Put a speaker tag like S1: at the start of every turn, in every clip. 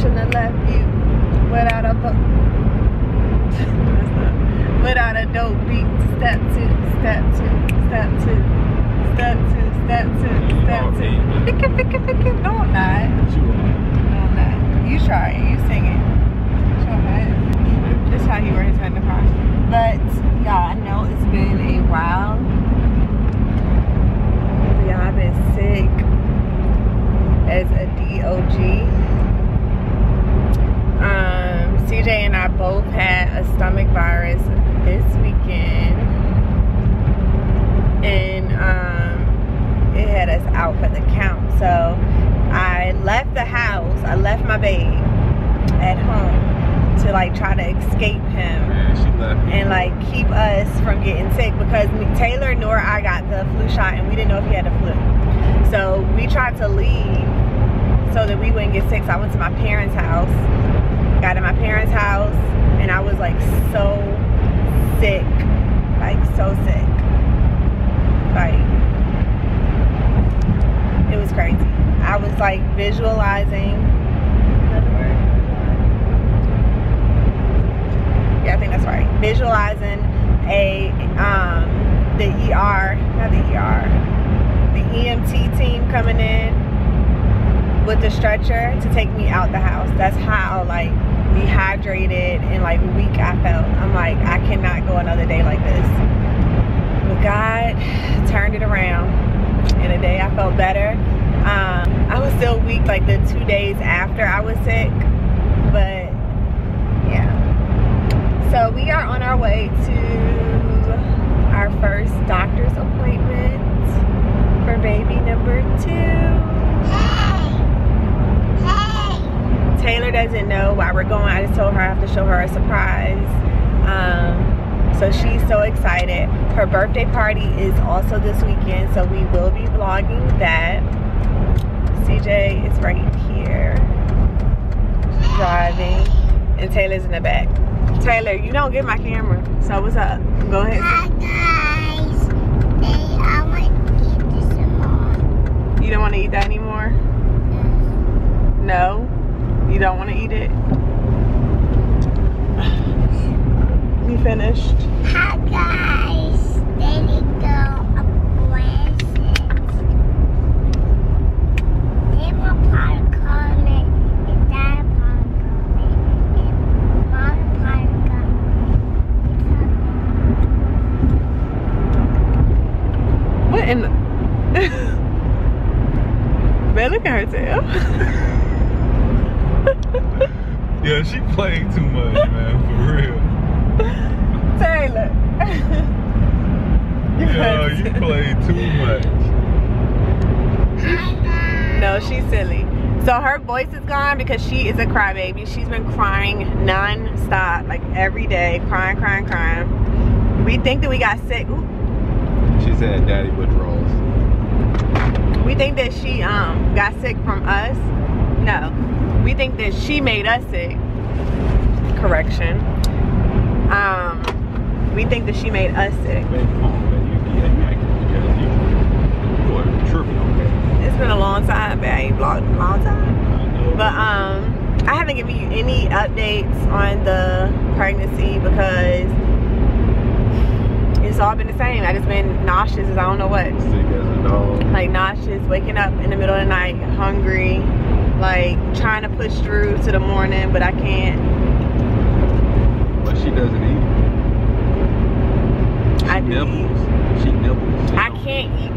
S1: shouldn't have left you without a without a dope beat. Step 2, step 2, step 2, step 2, step 2, step 2. Pick it. No, I'm not. No, I'm not. You try it. You sing it. Go ahead. This is how he wears his head in the car. But y'all, I know it's been a while. Y'all, I've been sick as a DOG. CJ and I both had a stomach virus this weekend, and it had us out for the count. So I left the house, I left my babe at home to like try to escape him and like keep us from getting sick, because Taylor nor I got the flu shot and we didn't know if he had the flu. So we tried to leave so that we wouldn't get sick. So I went to my parents' house, got in my parents' house, and I was like so sick, like so sick. Like, it was crazy. I was like visualizing, another word? Yeah, I think that's right. Visualizing the EMT team coming in with the stretcher to take me out the house. That's how like dehydrated and like weak I felt. I'm like, I cannot go another day like this. But God turned it around. In a day I felt better. I was still weak like the 2 days after I was sick, but yeah. So we are on our way to our first doctor's appointment for baby number 2. Taylor doesn't know why we're going. I just told her I have to show her a surprise. So she's so excited. Her birthday party is also this weekend, so we will be vlogging that. CJ is right here driving, and Taylor's in the back. Taylor, you don't get my camera, so what's up? Go ahead.
S2: Hi guys. Hey, I want to eat this some more.
S1: You don't want to eat that anymore? No? You don't want to eat it? You finished?
S2: Hi guys. There you go. A present. They will probably call me. And Dad probably call me. And Mom probably call me.
S1: What in the... Man, look at her tail.
S3: Yeah, she played too much, man, for real.
S1: Taylor.
S3: Yo, you played too much.
S2: Hi guys.
S1: No, she's silly. So her voice is gone because she is a crybaby. She's been crying non-stop, like every day, crying. We think that we got sick. Ooh.
S3: She's had daddy withdrawals.
S1: We think that she got sick from us. No, we think that she made us sick. Correction. We think that she made us sick. It's been a long time, but I ain't vlogged in a long time. But I haven't given you any updates on the pregnancy because it's all been the same. I just been nauseous as I don't know what.
S3: Sick as a dog.
S1: Like nauseous, waking up in the middle of the night, hungry, like trying to push through to the morning, but I can't.
S3: But she doesn't eat.
S1: I do eat.
S3: She nibbles.
S1: I can't eat.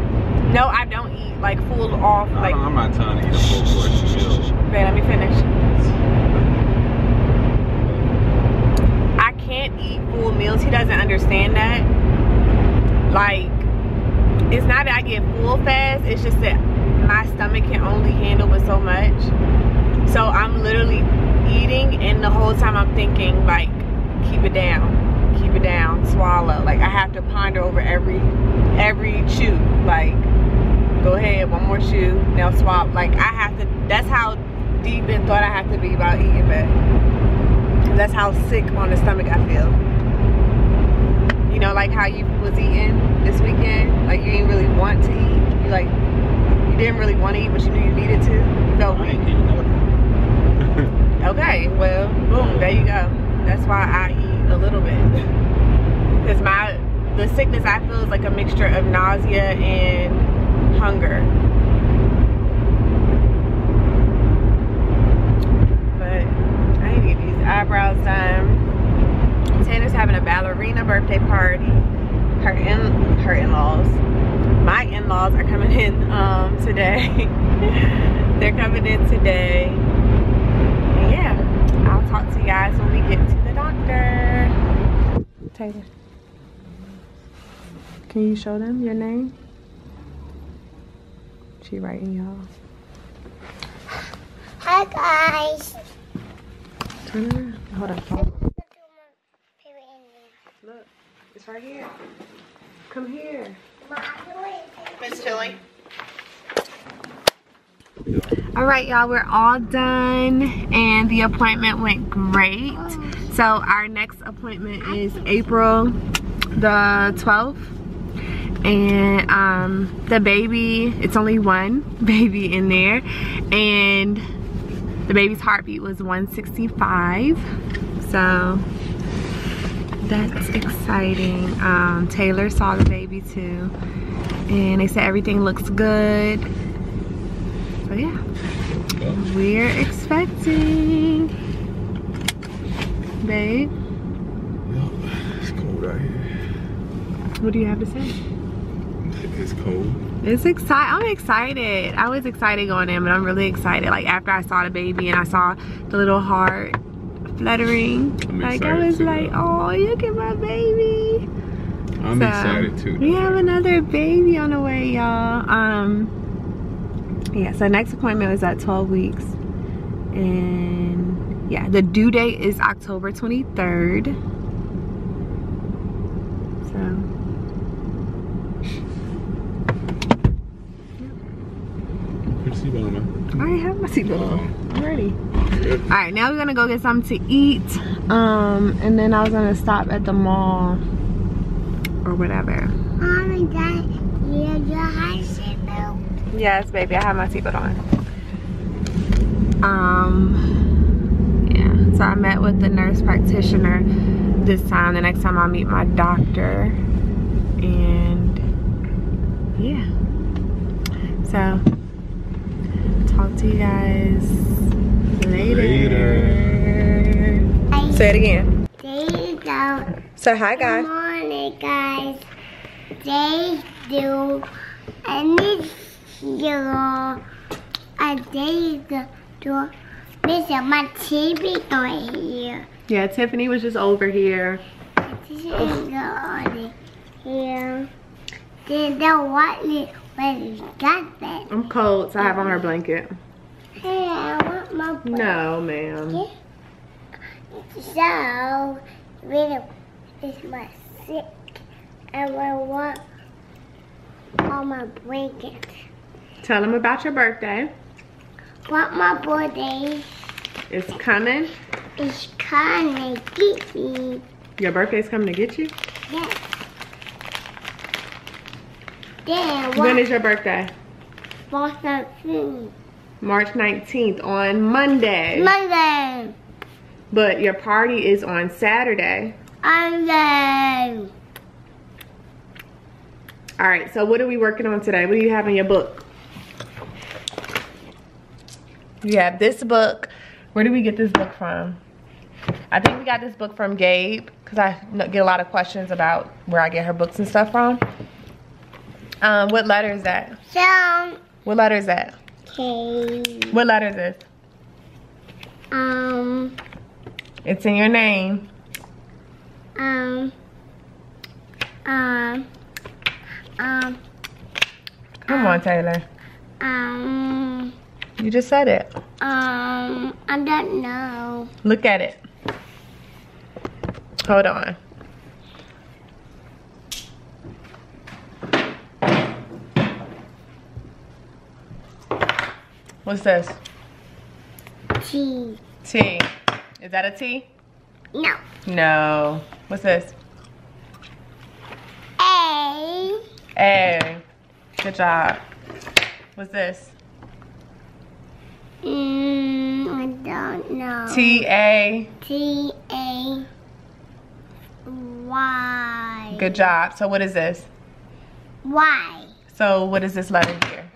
S1: No, I don't eat like full off.
S3: No,
S1: like
S3: I'm not trying to eat a full portion meal.
S1: Okay, let me finish. I can't eat full meals. He doesn't understand that. Like, it's not that I get full fast. It's just that my stomach can only handle but so much. So I'm literally eating, and the whole time I'm thinking like, keep it down, swallow. Like I have to ponder over every chew. Like, go ahead, one more chew, now swallow. Like I have to. That's how deep in thought I have to be about eating, but that's how sick on the stomach I feel. You know, like how you was eating this weekend. Like you didn't really want to eat. You didn't really want to eat, but you knew you needed to. You felt weak. That's why I eat a little bit. Because the sickness I feel is like a mixture of nausea and hunger. But I need to get these eyebrows done. Taylor's having a ballerina birthday party. Her in-laws. My in-laws are coming in today. They're coming in today. And yeah, I'll talk to you guys when we get to the doctor. Taylor, can you show them your name? She writing y'all.
S2: Hi guys.
S1: Turn around. Hold on. Look, it's right here. Come here. Miss Tillie. All right, y'all, we're all done and the appointment went great. So our next appointment is April the 12th. And the baby, it's only one baby in there. And the baby's heartbeat was 165. So that's exciting. Taylor saw the baby too. And they said everything looks good. So yeah, we're expecting. Babe?
S3: Yep, it's cold out here.
S1: What do you have to say?
S3: It's cold.
S1: It's exciting. I'm excited. I was excited going in, but I'm really excited. Like after I saw the baby and I saw the little heart fluttering, like I was like, oh, look at my baby.
S3: I'm excited too.
S1: We have another baby on the way, y'all. Yeah, so next appointment is at 12 weeks. And yeah, the due date is October 23rd. So
S3: Put your seatbelt on, man.
S1: I already have my seatbelt on. I'm ready. All right, now we're gonna go get something to eat. And then I was gonna stop at the mall or whatever.
S2: Mommy, Dad, you have your high seatbelt?
S1: Yes, baby, I have my seatbelt on. Yeah, so I met with the nurse practitioner this time. The next time I'll meet my doctor. And yeah, so talk to you guys later. Say it again.
S2: There you go.
S1: So hi guys.
S2: Good morning, guys. They do any hero. I did do. This is my TV going here.
S1: Yeah, Tiffany was just over here.
S2: This is going here. Then the what? Where you got that?
S1: I'm cold, so I have on her blanket.
S2: Hey, I want my blanket.
S1: No, ma'am.
S2: So, really, it's my sick, and I want all my blankets.
S1: Tell them about your birthday.
S2: What my birthday
S1: It's coming.
S2: is coming to get me.
S1: Your birthday's coming to get you?
S2: Yes. Then
S1: When
S2: what?
S1: is your birthday?
S2: What's the food?
S1: March 19th on Monday.
S2: Monday.
S1: But your party is on Saturday.
S2: Monday.
S1: All right, so what are we working on today? What do you have in your book? You have this book. Where did we get this book from? I think we got this book from Gabe, because I get a lot of questions about where I get her books and stuff from. What letter is that?
S2: So,
S1: What letter is that?
S2: okay.
S1: What letter is this? It's in your name.
S2: Come
S1: on, Taylor. You just said it.
S2: I don't know.
S1: Look at it. Hold on. What's this?
S2: T.
S1: T. Is that a T?
S2: No.
S1: No. What's this?
S2: A.
S1: A. Good job. What's this?
S2: I don't know.
S1: T A.
S2: T A. Y.
S1: Good job. So what is this?
S2: Y.
S1: So what is this letter here?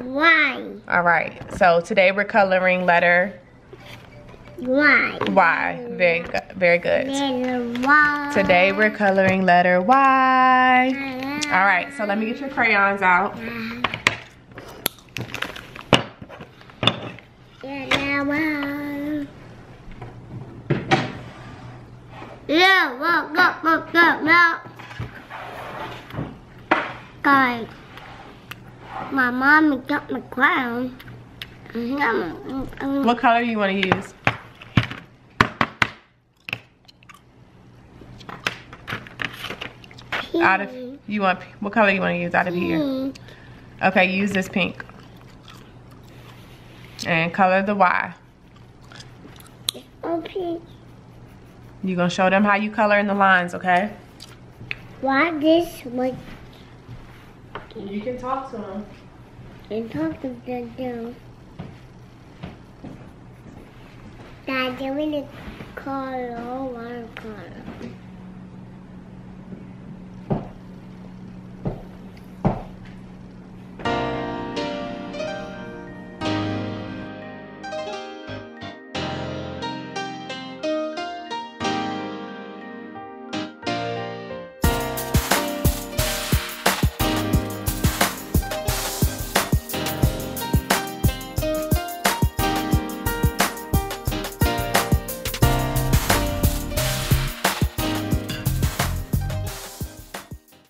S2: Y.
S1: All right. So today we're coloring letter
S2: Y.
S1: Y. Very good. Very good.
S2: Letter Y.
S1: Today we're coloring letter Y. All right. So let me get your crayons out.
S2: Letter Y. Yeah, look. Guys, my mommy got my crown.
S1: What color do you want to use? What color you want to use out of here? Okay, use this pink. And color the Y.
S2: Okay.
S1: You're gonna show them how you color in the lines, okay?
S2: Why this was
S1: You can talk to them.
S2: and talk to them. Dad, give me the color, watercolor.